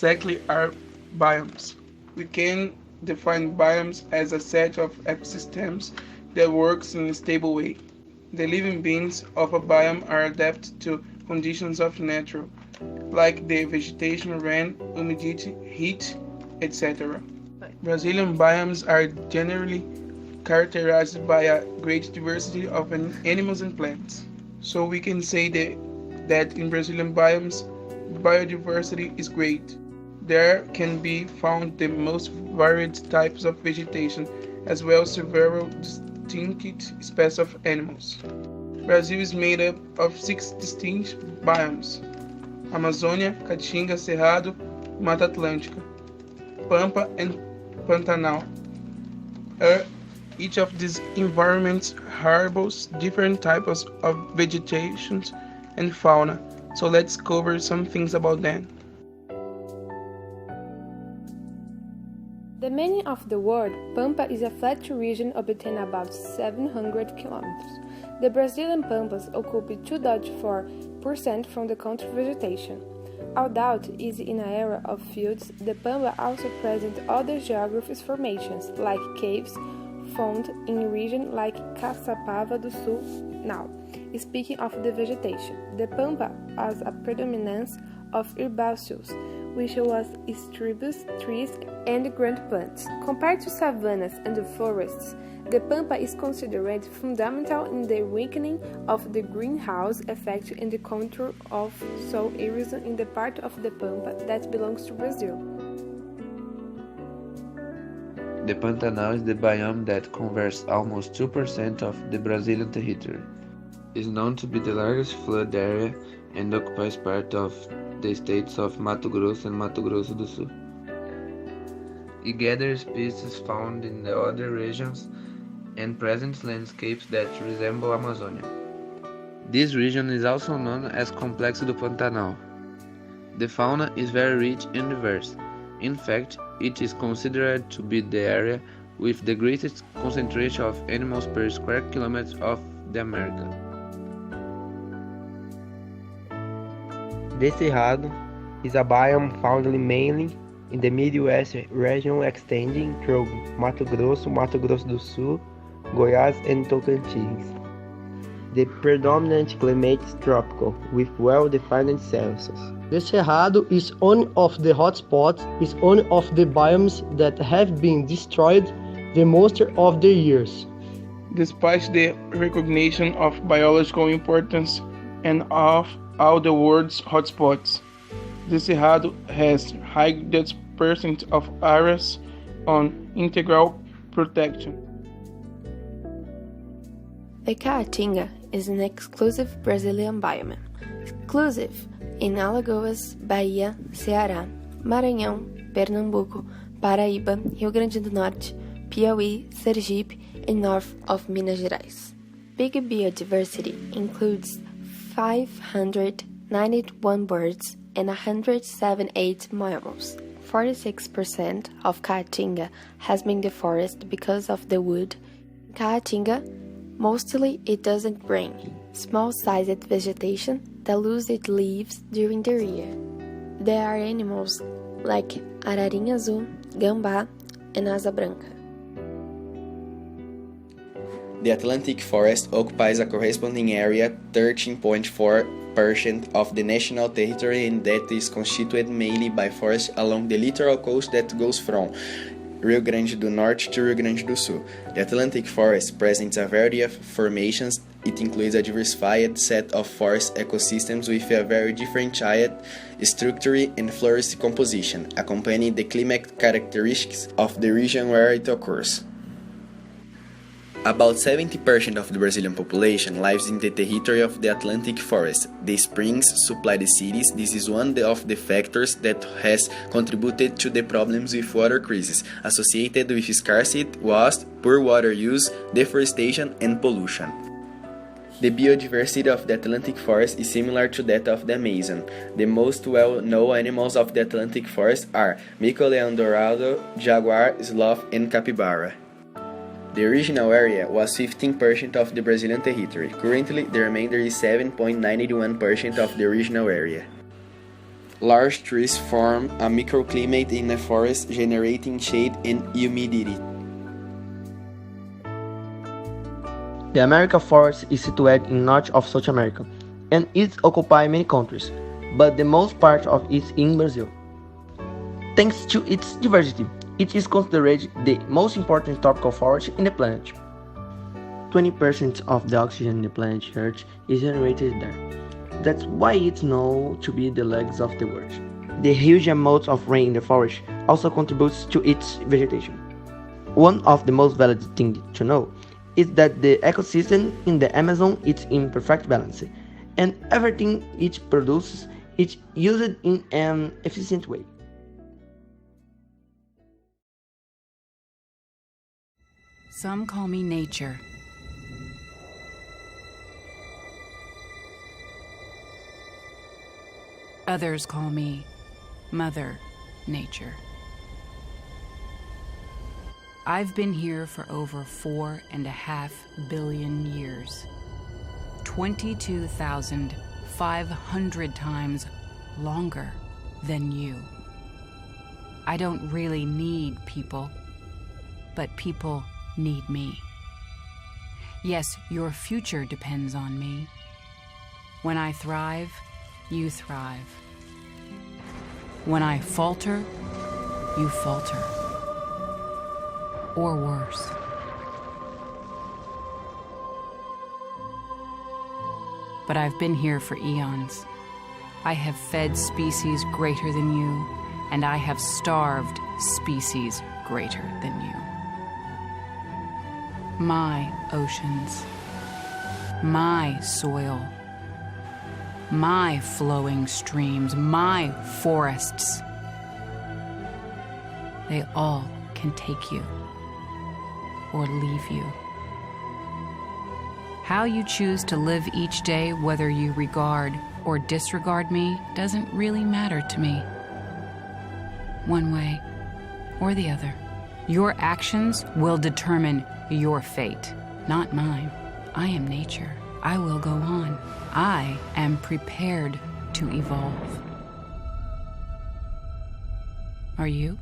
exactly are biomes? We can define biomes as a set of ecosystems that works in a stable way. The living beings of a biome are adapted to conditions of nature, like the vegetation, rain, humidity, heat, etc. Brazilian biomes are generally characterized by a great diversity of animals and plants. So we can say that in Brazilian biomes, biodiversity is great. There can be found the most varied types of vegetation, as well as several distinct species of animals. Brazil is made up of 6 distinct biomes: Amazônia, Caatinga, Cerrado, Mata Atlântica, Pampa, and Pantanal. Each of these environments harbors different types of vegetation and fauna, so let's cover some things about them. The meaning of the word Pampa is a flat region obtained about 700 kilometers. The Brazilian Pampas occupy 2.4% from the country vegetation. Although it is in an area of fields, the Pampa also presents other geographic formations, like caves, found in regions like Caçapava do Sul. Now, speaking of the vegetation, the Pampa has a predominance of herbaceous, which was herbaceous trees and ground plants. Compared to savannas and the forests, the Pampa is considered fundamental in the weakening of the greenhouse effect and the control of soil erosion in the part of the Pampa that belongs to Brazil. The Pantanal is the biome that covers almost 2% of the Brazilian territory. It is known to be the largest flood area and occupies part of the states of Mato Grosso and Mato Grosso do Sul. It gathers species found in the other regions and presents landscapes that resemble Amazonia. This region is also known as Complexo do Pantanal. The fauna is very rich and diverse. In fact, it is considered to be the area with the greatest concentration of animals per square kilometer of the America. The Cerrado is a biome found mainly in the Midwest region extending through Mato Grosso do Sul, Goiás and Tocantins. The predominant climate is tropical, with well-defined seasons. The Cerrado is one of the hotspots, is one of the biomes that have been destroyed the most of the years. Despite the recognition of biological importance and of all the world's hotspots, the Cerrado has high percent of areas on integral protection. The Caatinga is an exclusive Brazilian biome, exclusive in Alagoas, Bahia, Ceará, Maranhão, Pernambuco, Paraíba, Rio Grande do Norte, Piauí, Sergipe, and north of Minas Gerais. Big biodiversity includes 591 birds and 178 mammals. 46% of Caatinga has been deforested because of the wood. Caatinga, mostly it doesn't bring small-sized vegetation that lose its leaves during the year. There are animals like ararinha azul, gambá, and asa branca. The Atlantic Forest occupies a corresponding area 13.4% of the national territory, and that is constituted mainly by forests along the littoral coast that goes from Rio Grande do Norte to Rio Grande do Sul. The Atlantic Forest presents a variety of formations. It includes a diversified set of forest ecosystems with a very differentiated structure and forest composition, accompanying the climatic characteristics of the region where it occurs. About 70% of the Brazilian population lives in the territory of the Atlantic Forest. The springs supply the cities. This is one of the factors that has contributed to the problems with water crisis associated with scarcity, waste, poor water use, deforestation, and pollution. The biodiversity of the Atlantic Forest is similar to that of the Amazon. The most well-known animals of the Atlantic Forest are mico leão dourado, jaguar, sloth, and capybara. The original area was 15% of the Brazilian territory. Currently, the remainder is 7.91% of the original area. Large trees form a microclimate in the forest, generating shade and humidity. The American forest is situated in north of South America, and it occupies many countries, but the most part of it is in Brazil. Thanks to its diversity, it is considered the most important tropical forest in the planet. 20% of the oxygen in the planet Earth is generated there. That's why it's known to be the legs of the world. The huge amounts of rain in the forest also contributes to its vegetation. One of the most valuable things to know is that the ecosystem in the Amazon is in perfect balance, and everything it produces is used in an efficient way. Some call me nature. Others call me Mother Nature. I've been here for over 4.5 billion years. 22,500 times longer than you. I don't really need people, but people need me. Yes, your future depends on me. When I thrive, you thrive. When I falter, you falter. Or worse. But I've been here for eons. I have fed species greater than you, and I have starved species greater than you. My oceans, my soil, my flowing streams, my forests, they all can take you or leave you. How you choose to live each day, whether you regard or disregard me, doesn't really matter to me. One way or the other. Your actions will determine your fate, not mine. I am nature. I will go on. I am prepared to evolve. Are you?